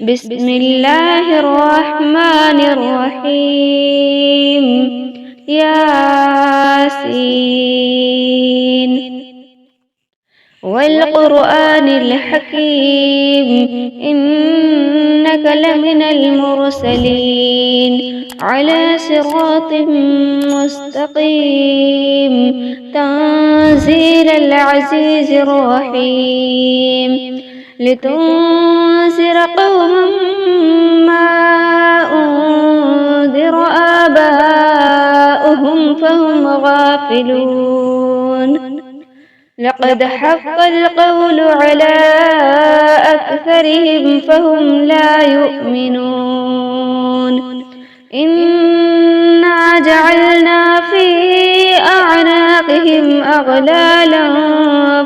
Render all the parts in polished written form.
بسم الله الرحمن الرحيم. ياسين والقرآن الحكيم، إنك لمن المرسلين على صراط مستقيم، تنزيل العزيز الرحيم، لتنذر قوما ما أنذر آباؤهم فهم غافلون. لقد حق القول على أكثرهم فهم لا يؤمنون. إنا جعلنا في أعناقهم أغلالا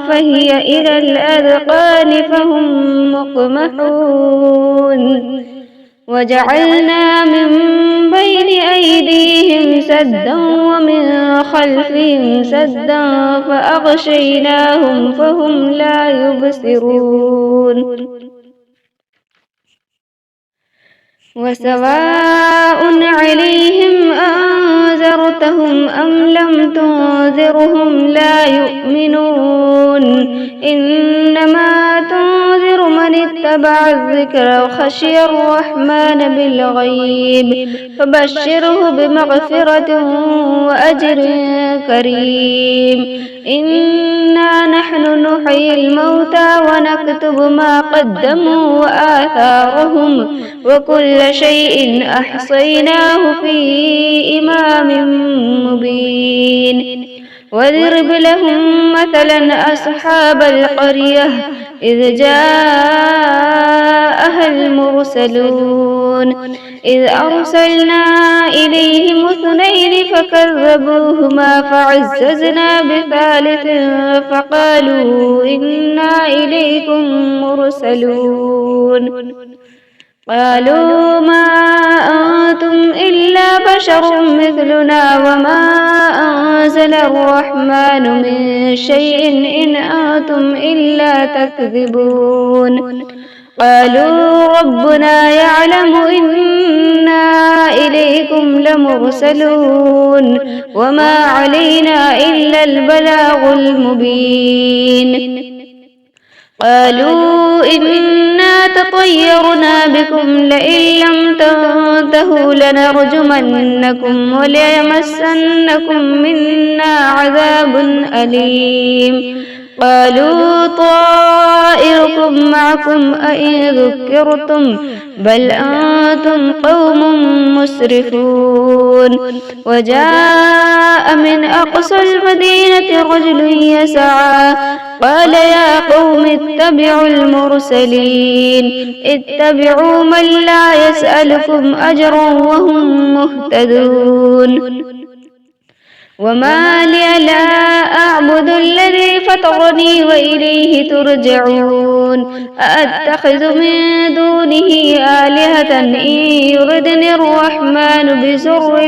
فهي إلى الأذقان فهم مقمحون. وجعلنا من بين أيديهم سدا ومن خلفهم سدا فأغشيناهم فهم لا يبصرون. وسواء عليهم أنذرتهم أم لم تنذرهم لا يؤمنون. إنما تنذر من اتبع الذكر وخشي الرحمن بالغيب فبشره بمغفرة وأجر كريم. إنا نحن نحيي الموتى ونكتب ما قدموا وآثارهم وكل شيء أحصيناه في إمام مبين. واضرب لهم مثلا أصحاب القرية إذ جاءها المرسلون إذ أرسلنا إليهم اثنين فكذبوهما فعززنا بثالث فقالوا إنا إليكم مرسلون. قالوا ما أنتم إلا بشر مثلنا وما أنزل الرحمن من شيء إن أنتم إلا تكذبون. قالوا ربنا يعلم إنا إليكم لمرسلون وما علينا إلا البلاغ المبين. قالوا إنا تطيرنا بكم لئن لم تنتهوا لنرجمنكم وليمسنكم منا عذاب أليم. قالوا طائركم معكم أئن ذكرتم بل أنتم قوم مسرفون. وجاء من أقصى المدينة رجل يسعى قال يا قوم اتبعوا المرسلين اتبعوا من لا يسألكم أجرا وهم مهتدون. وما لي لا أعبد الذي فطرني وإليه ترجعون. أأتخذ من دونه آلهة إن يردني الرحمن بسر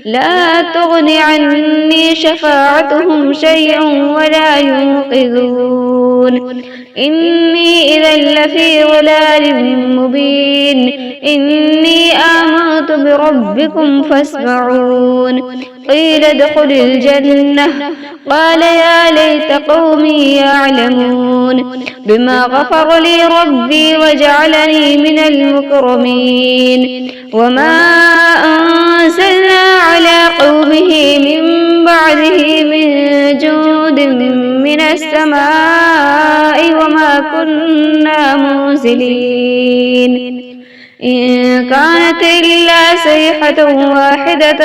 لا تغن عني شفاعتهم شيئا ولا ينقذون. إني إذا لفي ضلال مبين. إني آمنت بربكم فاسمعون. قيل ادخل الجنة قال يا ليت قومي يعلمون بما غفر لي ربي وجعلني من المكرمين. وما أنزلنا على قومه من بعده من جود من السماء وما كنا منزلين. إن كانت إلا صيحة واحدة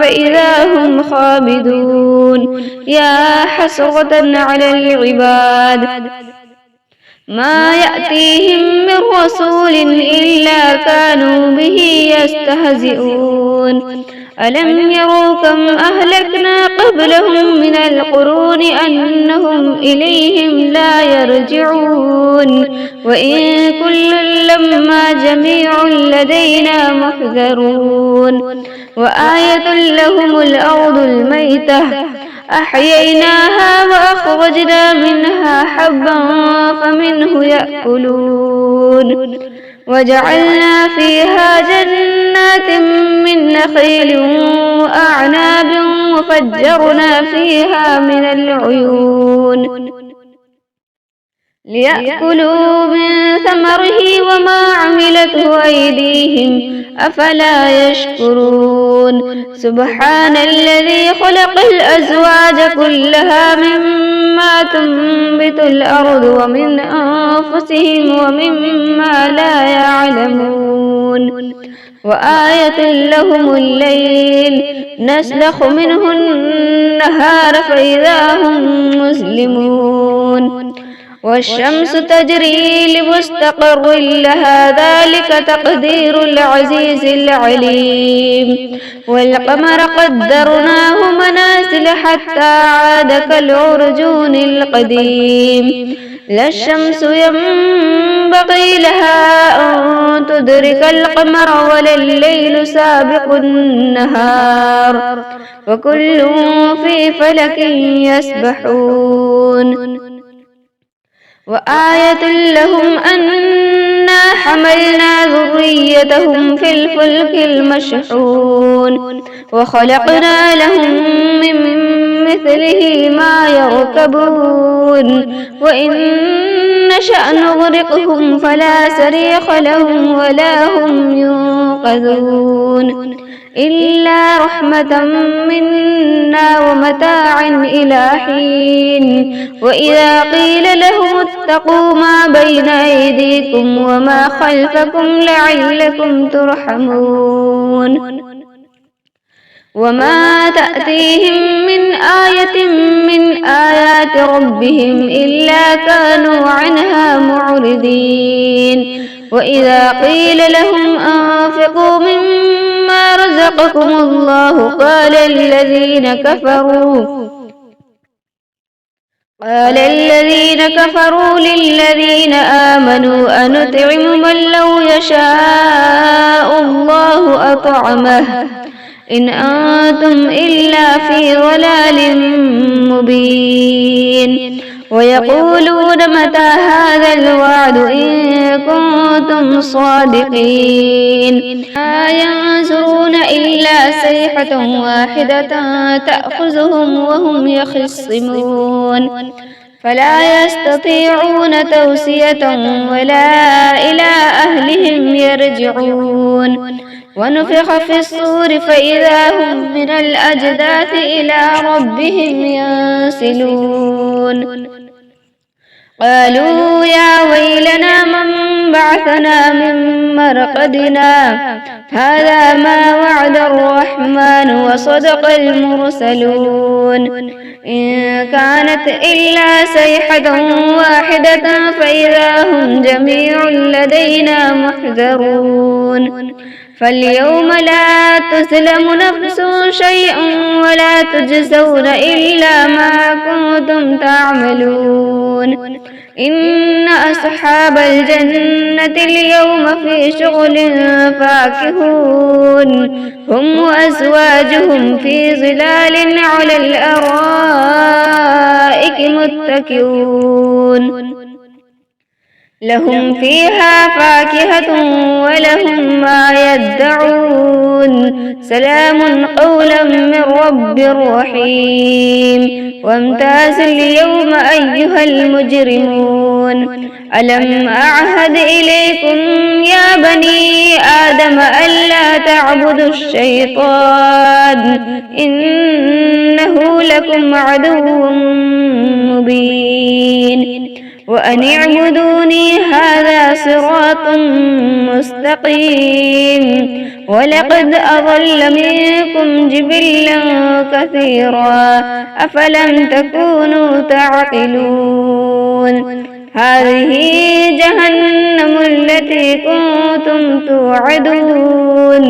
فإذا هم خامدون. يا حسرة على العباد ما يأتيهم من رسول إلا كانوا به يستهزئون. ألم يروا كم أهلكنا قبلهم من القرون أنهم إليهم لا يرجعون. وإن كل لما جميع لدينا محذرون. وآية لهم الأرض الميتة أحييناها وأخرجنا منها حبا فمنه يأكلون وجعلنا فيها جنات من نخيل وأعناب وفجرنا فيها من العيون ليأكلوا من ثمره وما عملته أيديهم أفلا يشكرون سبحان الذي خلق الأزواج كلها مما تنبت الأرض ومن أنفسهم ومما لا يعلمون وآية لهم الليل نسلخ منه النهار فإذا هم مسلمون والشمس تجري لمستقر لها ذلك تقدير العزيز العليم والقمر قدرناه منازل حتى عاد كالعرجون القديم لا الشمس ينبغي لها أن تدرك القمر ولا الليل سابق النهار وكل في فلك يسبحون وآية لهم أنا حملنا ذريتهم في الفلك المشحون وخلقنا لهم من مثله ما يركبون وإن نشأ نغرقهم فلا صريخ لهم ولا هم ينقذون إلا رحمة منا ومتاعا إلى حين وإذا قيل لهم اتقوا ما بين أيديكم وما خلفكم لعلكم ترحمون وما تأتيهم من آية من آيات ربهم إلا كانوا عنها معرضين وإذا قيل لهم أنفقوا مما رزقكم الله قال الذين كفروا للذين آمنوا أنطعم من لو يشاء الله أطعمه إن أنتم إلا في ضلال مبين ويقولون متى هذا الوعد إن كنتم صادقين ما ينظرون إلا صيحة واحدة تأخذهم وهم يخصمون فلا يستطيعون توصية ولا إلى أهلهم يرجعون ونفخ في الصور فإذا هم من الأجداث إلى ربهم ينسلون قالوا يا ويلنا من بعثنا من مرقدنا هذا ما وعد الرحمن وصدق المرسلون إن كانت إلا صيحة واحدة فإذا هم جميع لدينا محذرون فاليوم لا تظلم نفس شيئا ولا تجزون إلا ما كنتم تعملون إن أصحاب الجنة اليوم في شغل فاكهون هم وأزواجهم في ظلال على الأرائك متكئون لهم فيها فاكهة ولهم ما يدعون سلام قولا من رب رحيم وامتاز اليوم أيها المجرمون ألم أعهد إليكم يا بني آدم ألا تعبدوا الشيطان إنه لكم عدو مبين وأن اعبدوني هذا صراط مستقيم ولقد أضل منكم جبلا كثيرا أفلم تكونوا تعقلون هذه جهنم التي كنتم توعدون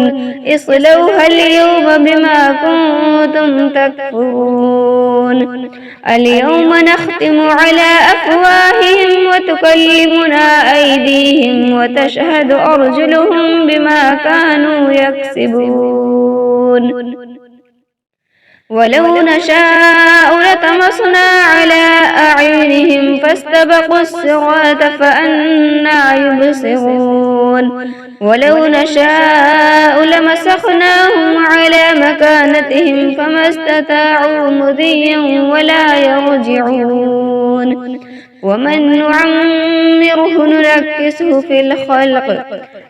اصلوها اليوم بما كنتم تكفرون اليوم نختم على أفواههم وتكلمنا أيديهم وتشهد أرجلهم بما كانوا يكسبون ولو نشاء لطمسنا على أعينهم فاستبقوا الصراط فأنى يبصرون ولو نشاء لمسخناهم على مكانتهم فما استطاعوا مضيا ولا يرجعون ومن نعمره نركسه في الخلق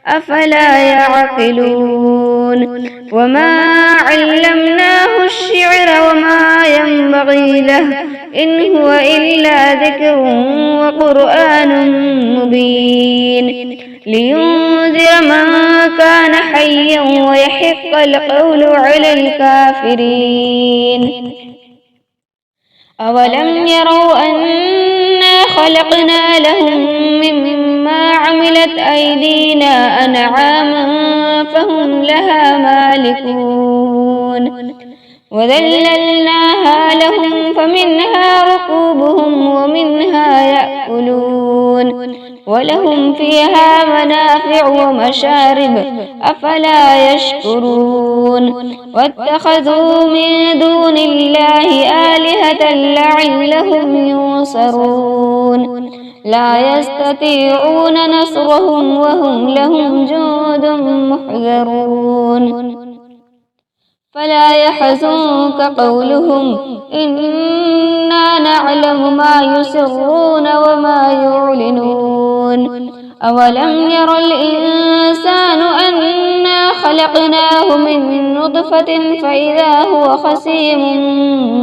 أفلا يعقلون وما علمناه الشعر وما ينبغي له إن هو إلا ذكر وقرآن مبين لينذر من كان حيا ويحق القول على الكافرين أولم يروا أنا خلقنا لهم مما عملت أيدينا أنعاما فهم لها مالكون وذللناها لهم فمنها ركوبهم ومنها يأكلون ولهم فيها منافع ومشارب أفلا يشكرون واتخذوا من دون الله آلهة لعلهم ينصرون لا يستطيعون نصرهم وهم لهم جند محضرون فلا يحزنك قولهم إنا نعلم ما يسرون وما يعلنون أولم ير الإنسان أنا خلقناه من نطفة فإذا هو خصيم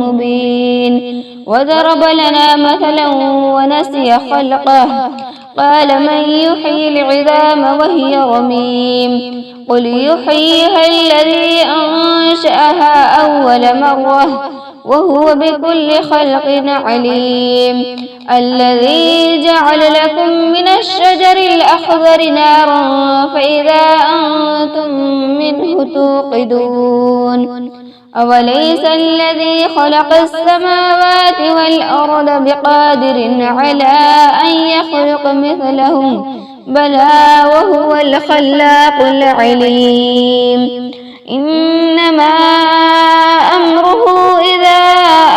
مبين وضرب لنا مثلا ونسي خلقه قال من يحيي العظام وهي رميم قل يحييها الذي أنشأها أول مرة وهو بكل خلق عليم الذي جعل لكم من الشجر الأخضر نارا فإذا أنتم منه توقدون أوليس الذي خلق السماوات والأرض بقادر على أن يخلق مثلهم بلى وهو الخلاق العليم إنما أمره إذا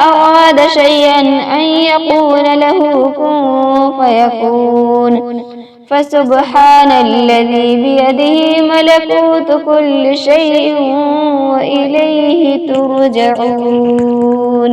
أراد شيئا أن يقول له كن فيكون فسبحان الذي بيده ملكوت كل شيء وإليه ترجعون